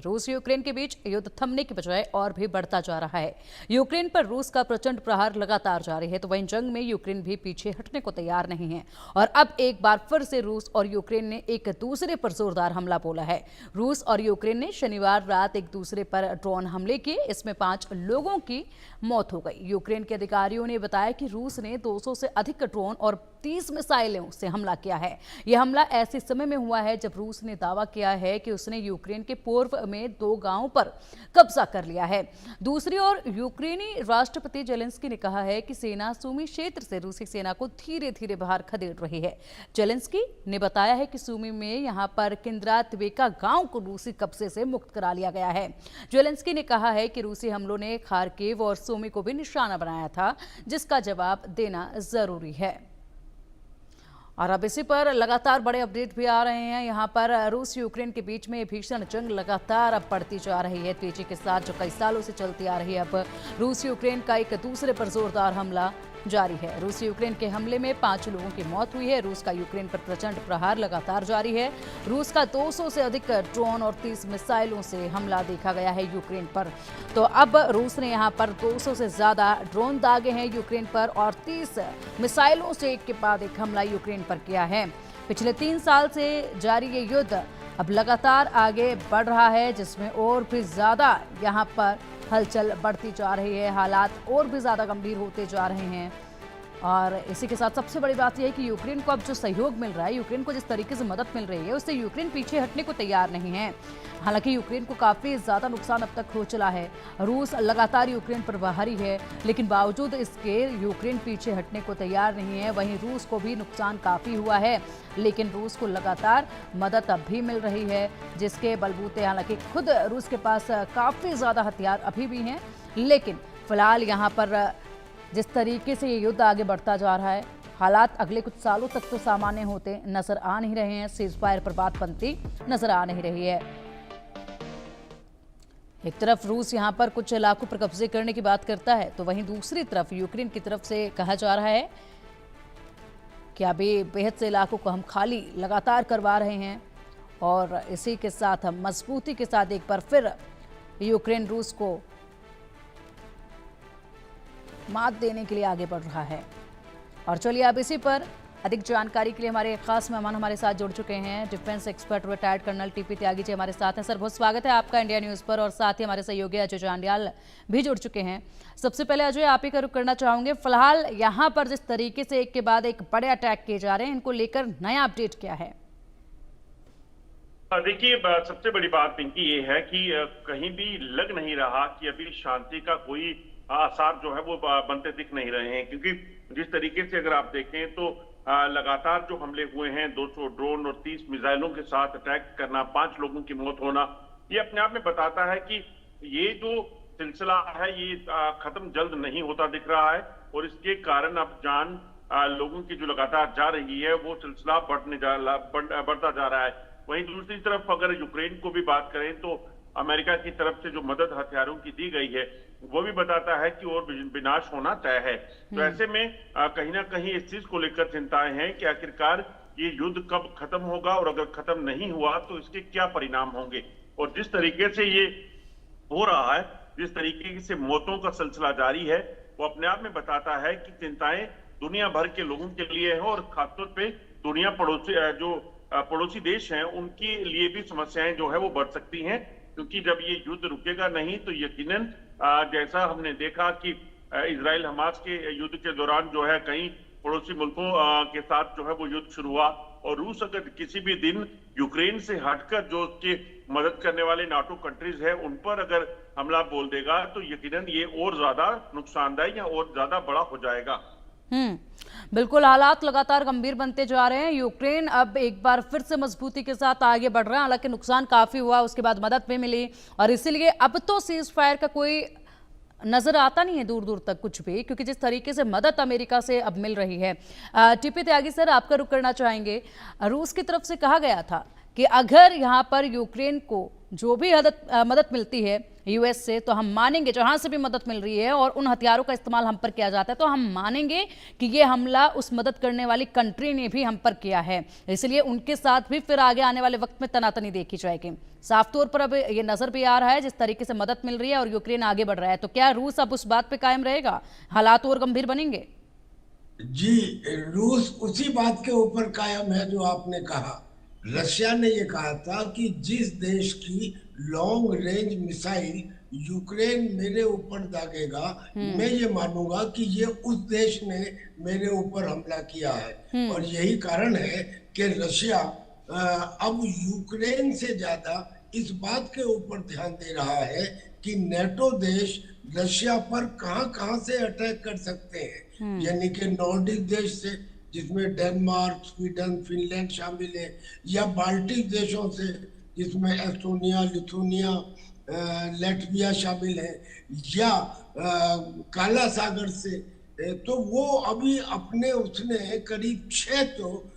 रूस यूक्रेन के बीच युद्ध थमने की बजाय और भी बढ़ता जा रहा है। यूक्रेन पर रूस का प्रचंड प्रहार लगातार जारी है, तो वहीं जंग में यूक्रेन भी पीछे हटने को तैयार नहीं है और अब एक बार फिर से रूस और यूक्रेन ने एक दूसरे पर जोरदार हमला बोला है। रूस और यूक्रेन ने शनिवार रात एक दूसरे पर ड्रोन हमले किए। इसमें 5 लोगों की मौत हो गई। यूक्रेन के अधिकारियों ने बताया कि रूस ने 200 से अधिक ड्रोन और 30 मिसाइलों से हमला किया है। यह हमला ऐसे समय में हुआ है जब रूस ने दावा किया है कि उसने यूक्रेन के पूर्व में 2 गांवों पर कब्जा कर लिया है। दूसरी ओर यूक्रेनी राष्ट्रपति जेलेंस्की ने कहा है कि सेना सूमी क्षेत्र से रूसी सेना को धीरे धीरे बाहर खदेड़ रही है। जेलेंस्की ने बताया है कि सूमी में यहां पर किंद्रात्वेका गांव को रूसी कब्जे से मुक्त करा लिया गया है। जेलेंस्की ने कहा है कि रूसी हमलों ने खार्किव और सूमी को भी निशाना बनाया था, जिसका जवाब देना जरूरी है। और अब इसी पर लगातार बड़े अपडेट भी आ रहे हैं। यहाँ पर रूस यूक्रेन के बीच में भीषण जंग लगातार अब बढ़ती जा रही है, तेजी के साथ जो कई सालों से चलती आ रही है। अब रूस यूक्रेन का एक दूसरे पर जोरदार हमला जारी है। रूस यूक्रेन के हमले में 5 लोगों की मौत हुई है। रूस का यूक्रेन पर प्रचंड प्रहार लगातार जारी है। रूस का 200 से अधिक ड्रोन और 30 मिसाइलों से हमला देखा गया है यूक्रेन पर। तो अब रूस ने यहां पर 200 से ज्यादा ड्रोन दागे हैं यूक्रेन पर और 30 मिसाइलों से एक के बाद एक हमला यूक्रेन पर किया है। पिछले 3 साल से जारी ये युद्ध अब लगातार आगे बढ़ रहा है, जिसमें और भी ज्यादा यहाँ पर हलचल बढ़ती जा रही है। हालात और भी ज़्यादा गंभीर होते जा रहे हैं। और इसी के साथ सबसे बड़ी बात यह है कि यूक्रेन को अब जो सहयोग मिल रहा है, यूक्रेन को जिस तरीके से मदद मिल रही है, उससे यूक्रेन पीछे हटने को तैयार नहीं है। हालांकि यूक्रेन को काफ़ी ज़्यादा नुकसान अब तक हो चला है। रूस लगातार यूक्रेन पर बाहरी है, लेकिन बावजूद इसके यूक्रेन पीछे हटने को तैयार नहीं है। वहीं रूस को भी नुकसान काफ़ी हुआ है, लेकिन रूस को लगातार मदद अब भी मिल रही है, जिसके बलबूते हालांकि खुद रूस के पास काफ़ी ज़्यादा हथियार अभी भी हैं, लेकिन फिलहाल यहाँ पर जिस तरीके से ये युद्ध आगे बढ़ता जा रहा है, हालात अगले कुछ सालों तक तो सामान्य होते नजर आ नहीं रहे हैं। सीजफायर पर बात बनती नजर आ नहीं रही है। एक तरफ रूस यहाँ पर कुछ इलाकों पर कब्जे करने की बात करता है, तो वहीं दूसरी तरफ यूक्रेन की तरफ से कहा जा रहा है कि अभी बेहद से इलाकों को हम खाली लगातार करवा रहे हैं। और इसी के साथ हम मजबूती के साथ एक बार फिर यूक्रेन रूस को मात देने के लिए आगे बढ़ रहा है। और चलिए अब इसी पर अधिक जानकारी के लिए हमारे खास मेहमान हमारे साथ जुड़ चुके हैं। Defence expert retired colonel TP Tyagi ji हमारे साथ हैं। सर, बहुत स्वागत है आपका इंडिया न्यूज़ पर। और साथ ही हमारे सहयोगी अजय जांडियाल भी जुड़ चुके हैं। सबसे पहले अजय, आप ही का रुख करना चाहूंगे, फिलहाल यहाँ पर जिस तरीके से एक के बाद एक बड़े अटैक किए जा रहे हैं, इनको लेकर नया अपडेट क्या है? देखिए, सबसे बड़ी बात पिंकी ये है कि कहीं भी लग नहीं रहा कि अभी शांति का कोई आसार जो है वो बनते दिख नहीं रहे हैं, क्योंकि जिस तरीके से अगर आप देखें तो लगातार जो हमले हुए हैं, 200 ड्रोन और 30 मिसाइलों के साथ अटैक करना, 5 लोगों की मौत होना, ये अपने आप में बताता है कि ये जो सिलसिला है ये खत्म जल्द नहीं होता दिख रहा है। और इसके कारण अब जान लोगों की जो लगातार जा रही है वो सिलसिला बढ़ता जा रहा है। वहीं दूसरी तरफ अगर यूक्रेन को भी बात करें तो अमेरिका की तरफ से जो मदद हथियारों की दी गई है वो भी बताता है कि और विनाश होना तय है। तो ऐसे में कहीं ना कहीं इस चीज को लेकर चिंताएं हैं कि आखिरकार ये युद्ध कब खत्म होगा और अगर खत्म नहीं हुआ तो इसके क्या परिणाम होंगे। और जिस तरीके से ये हो रहा है, जिस तरीके से मौतों का सिलसिला जारी है, वो अपने आप में बताता है कि चिंताएं दुनिया भर के लोगों के लिए है और खासतौर पे दुनिया पड़ोसी देश हैं उनके लिए भी समस्याएं जो है वो बढ़ सकती हैं। क्योंकि जब ये युद्ध रुकेगा नहीं तो यकीनन जैसा हमने देखा कि इजराइल हमास के युद्ध के दौरान जो है कई पड़ोसी मुल्कों के साथ जो है वो युद्ध शुरू हुआ, और रूस अगर किसी भी दिन यूक्रेन से हटकर जो उसके मदद करने वाले नाटो कंट्रीज है उन पर अगर हमला बोल देगा तो यकीनन ये और ज्यादा नुकसानदायक या और ज्यादा बड़ा हो जाएगा। बिल्कुल, हालात लगातार गंभीर बनते जा रहे हैं। यूक्रेन अब एक बार फिर से मजबूती के साथ आगे बढ़ रहा है। हालांकि नुकसान काफी हुआ, उसके बाद मदद भी मिली और इसीलिए अब तो सीज फायर का कोई नजर आता नहीं है दूर दूर तक कुछ भी, क्योंकि जिस तरीके से मदद अमेरिका से अब मिल रही है। टीपी त्यागी सर, आपका रुख करना चाहेंगे। रूस की तरफ से कहा गया था कि अगर यहाँ पर यूक्रेन को जो भी मदद मिलती है यूएस से तो हम मानेंगे, जहां से भी मदद मिल रही है और उन हथियारों का इस्तेमाल हम पर किया जाता है तो हम मानेंगे कि ये हमला उस मदद करने वाली कंट्री ने भी हम पर किया है, इसलिए उनके साथ भी फिर आगे आने वाले वक्त में तनातनी देखी जाएगी। साफ तौर पर अब ये नजर भी आ रहा है जिस तरीके से मदद मिल रही है और यूक्रेन आगे बढ़ रहा है, तो क्या रूस अब उस बात पे कायम रहेगा, हालात और गंभीर बनेंगे? जी, रूस उसी बात के ऊपर कायम है जो आपने कहा। रशिया ने ये कहा था कि जिस देश की लॉन्ग रेंज मिसाइल यूक्रेन मेरे ऊपर दागेगा, मैं ये मानूंगा कि ये उस देश ने मेरे ऊपर हमला किया है। और यही कारण है कि रशिया अब यूक्रेन से ज्यादा इस बात के ऊपर ध्यान दे रहा है कि नेटो देश रशिया पर कहां कहां से अटैक कर सकते हैं, यानी कि नॉर्डिक देश से जिसमें डेनमार्क, स्वीडन, फिनलैंड शामिल है, या बाल्टिक देशों से जिसमें एस्टोनिया, लिथुनिया, लातविया शामिल है, या काला सागर से। तो वो अभी अपने उसने करीब 6 तो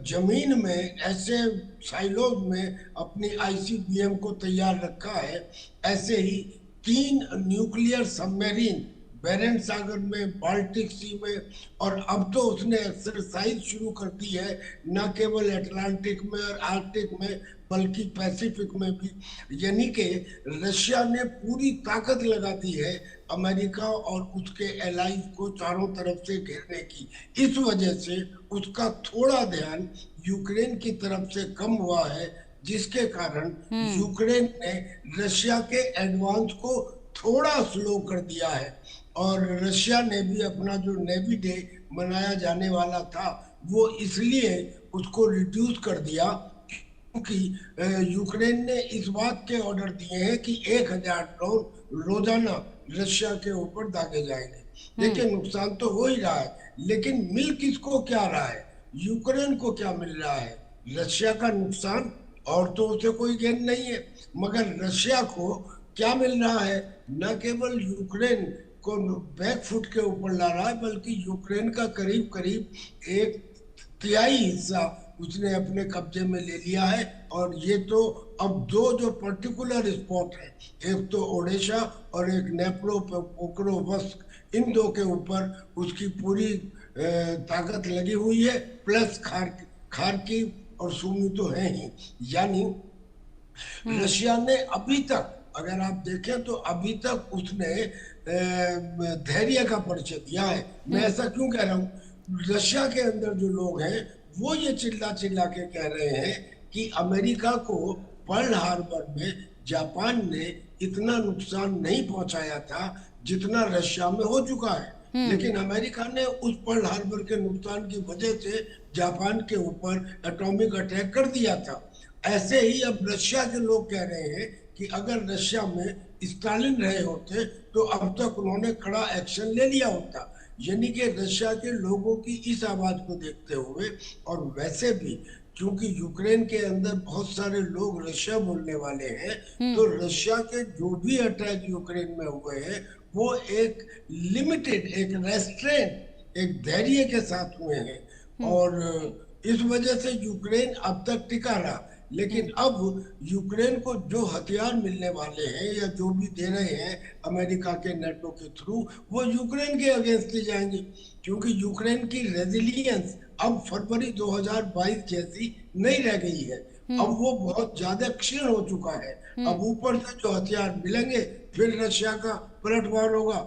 जमीन में ऐसे साइलोज में अपनी आईसीबीएम को तैयार रखा है। ऐसे ही 3 न्यूक्लियर सबमरीन बेरेंट सागर में, बाल्टिक सी में, और अब तो उसने एक्सरसाइज शुरू कर दी है न केवल अटलांटिक में और आर्कटिक में बल्कि पैसिफिक में भी। यानी कि रशिया ने पूरी ताकत लगा दी है अमेरिका और उसके एलाइज को चारों तरफ से घेरने की। इस वजह से उसका थोड़ा ध्यान यूक्रेन की तरफ से कम हुआ है, जिसके कारण यूक्रेन ने रशिया के एडवांस को थोड़ा स्लो कर दिया है। और रशिया ने भी अपना जो नेवी डे मनाया जाने वाला था वो इसलिए उसको रिड्यूस कर दिया क्योंकि यूक्रेन ने इस बात के ऑर्डर दिए हैं कि 1000 ड्रोन रोजाना रशिया के ऊपर दागे जाएंगे। देखिए, नुकसान तो हो ही रहा है, लेकिन मिल किसको क्या रहा है? यूक्रेन को क्या मिल रहा है? रशिया का नुकसान, और तो उसे कोई गेन नहीं है, मगर रशिया को क्या मिल रहा है? न केवल यूक्रेन को बैकफुट के ऊपर ला रहा है, बल्कि यूक्रेन का करीब करीब 1/3 हिस्सा उसने अपने कब्जे में ले लिया है। और ये तो अब जो पर्टिकुलर स्पॉट है, एक तो ओडेशा और एक पोक्रोवस्क, इन 2 के ऊपर उसकी पूरी ताकत लगी हुई है, प्लस खार्किव और सुमी तो है ही। यानी रशिया ने अभी तक, अगर आप देखें तो अभी तक उसने धैर्य का परिचय दिया है। मैं ऐसा क्यों कह रहा हूँ? रशिया के अंदर जो लोग हैं वो ये चिल्ला चिल्ला के कह रहे हैं कि अमेरिका को पर्ल हार्बर में जापान ने इतना नुकसान नहीं पहुंचाया था जितना रशिया में हो चुका है। लेकिन अमेरिका ने उस पर्ल हार्बर के नुकसान की वजह से जापान के ऊपर एटॉमिक अटैक कर दिया था। ऐसे ही अब रशिया के लोग कह रहे हैं कि अगर रशिया में स्टालिन रहे होते तो अब तक उन्होंने कड़ा एक्शन ले लिया होता। यानी कि रशिया के लोगों की इस आवाज को देखते हुए, और वैसे भी क्योंकि यूक्रेन के अंदर बहुत सारे लोग रशिया बोलने वाले हैं, तो रशिया के जो भी अटैक यूक्रेन में हुए हैं वो एक लिमिटेड, एक रेस्ट्रेंट, एक धैर्य के साथ हुए हैं। और इस वजह से यूक्रेन अब तक टिका रहा। लेकिन अब यूक्रेन को जो हथियार मिलने वाले हैं या जो भी दे रहे हैं अमेरिका के नेटो के थ्रू, वो यूक्रेन के अगेंस्ट ही जाएंगे, क्योंकि यूक्रेन की रेजिलियंस अब फरवरी 2022 जैसी नहीं रह गई है। अब वो बहुत ज्यादा क्षीण हो चुका है। अब ऊपर से जो हथियार मिलेंगे, फिर रशिया का पलटवार होगा,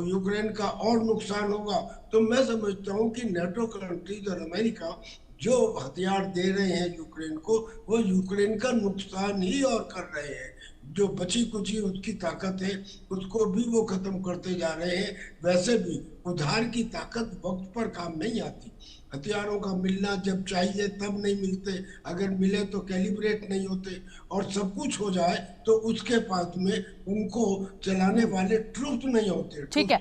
यूक्रेन का और नुकसान होगा। तो मैं समझता हूँ कि नेटो कंट्रीज और अमेरिका जो हथियार दे रहे हैं यूक्रेन को, वो यूक्रेन का नुकसान ही और कर रहे हैं। जो बची कुची उसकी ताकत है उसको भी वो खत्म करते जा रहे हैं। वैसे भी उधार की ताकत वक्त पर काम नहीं आती। हथियारों का मिलना जब चाहिए तब नहीं मिलते, अगर मिले तो कैलिब्रेट नहीं होते, और सब कुछ हो जाए तो उसके पास में उनको चलाने वाले ट्रूप नहीं होते। ठीक है।